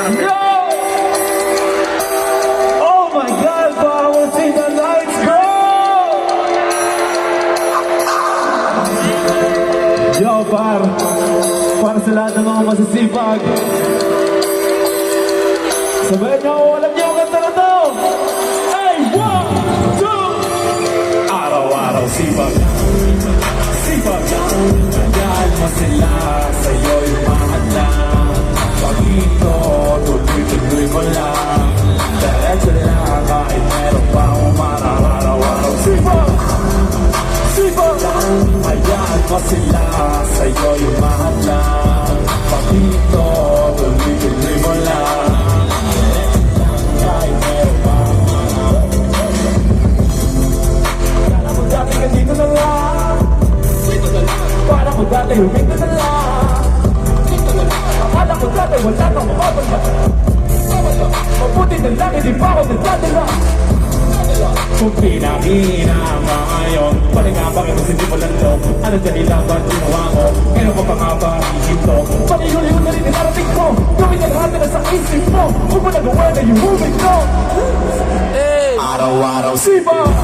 Yo! Oh my God, I wanna see the lights go! Yo, para sa lahat ng mga masasipag. Sabayan niyo, alam niyo ang kanta na to! Hey, 1, 2! Araw-araw sipag. Sipag. Dahil mo sila, sa'yo'y mahadlang. Pag-ito, tuloy-tuloy mo lang. Diretso lang, kahit meron pa umara. Araw-araw sipag. Sipag. Hayaan mo sila, sa'yo'y mahadlang. Pag-ito, tuloy-tuloy mo lang. Kahit meron pa umara. Kala mo dati ka dito na lang. Para ko dati huming na lang. Akala ko dati wala kang mapapagla. Mabuti na lang hindi pa ako nagdadala. Kung pinahina ka ngayon, pati nga bakit mas hindi mo landong? Ano dyan ilang ba't ginawa ko? Kailan ko pa nga ba hihito? Pati yun na rin inarating ko. Gawin ang lahat na sa isip mo. Kung mo nagawa na yung moving ko. Araw-araw sipag.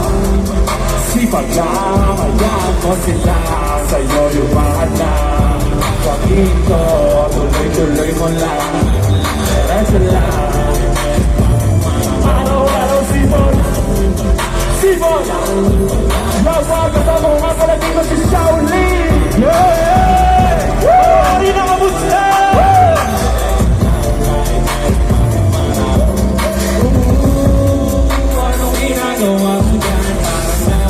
Sipag lang, hayaan mo sila. Sa'yo yung mahadlang. Pag-ito, tuloy-tuloy mo lang. Diretso lang. Araw-araw sipag. Sipag. Lawag at ako nga pala dito si Shaolin. Yeah! Woo! Ari na kamusta! Anong ginagawa mo dyan?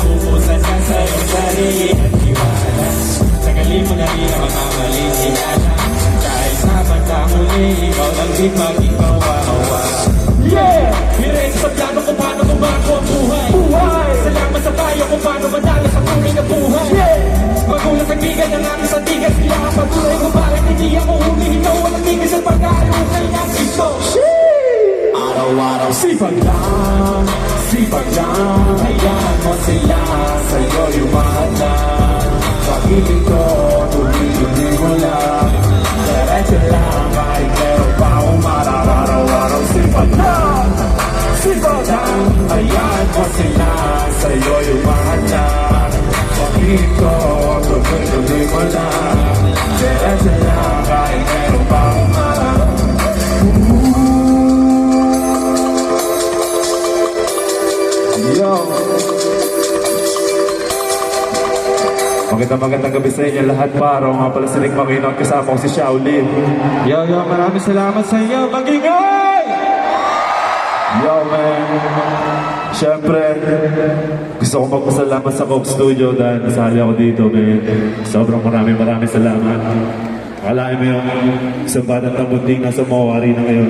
Ubusan ka sa iyong sarili at iwala. Tagalin mo na rin ang makamali sila. Dahil sa pagkamuli, ikaw lang din mag-ipawawa. Yeah! Hirin sa plano kung paano kumago ang buhay. Salamat sa tayo kung paano madala sa tunay na buhay. Yeah! Magulat ang bigan ng aking sandigan. Sila ang patuloy kung bakit hindi ako humihingaw. Walang tigil sa pag-aalukay ng ito. Araw-araw sipag lang. Sipag lang, hayaan mo sila. Sa'yo yung mahadlang. Pag-ibig ko, tuloy-tuloy mo lang. Diretso lang, kahit meron pa umara. Araw-araw sipag lang. Sipag lang, hayaan mo sila. Sa'yo yung mahadlang. Pag-ibig ko, tuloy-tuloy mo lang. Diretso lang, kahit meron pa umara. Yo! Magandang gabi sa inyo lahat, paro. Nga pala si Rick Makino at kasama ko si Shaolin. Yo, maraming salamat sa inyo. Magingay! Yo, man. Siyempre, gusto ko magpasalamat sa Coke Studio dahil nasali ako dito, man. Sobrang maraming salamat. Kalahin mo yung isang batang tambunding nasa Mawari na ngayon.